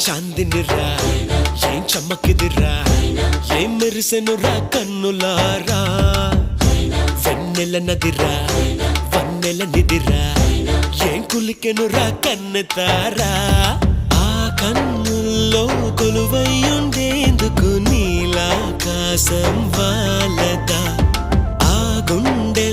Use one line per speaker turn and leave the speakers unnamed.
చాందినిరా ఏం చమ్మకిదిరా ఏం మెరిసెనురా కన్నులారా వెన్నెల నదిరా వన్నెల నిదిరా ఏం కులికెనురా కన్నెతారా ఆ కన్నుల్లో కొలువయ్యుండేందుకు నీలాకాశం వాలదా ఆ గుండె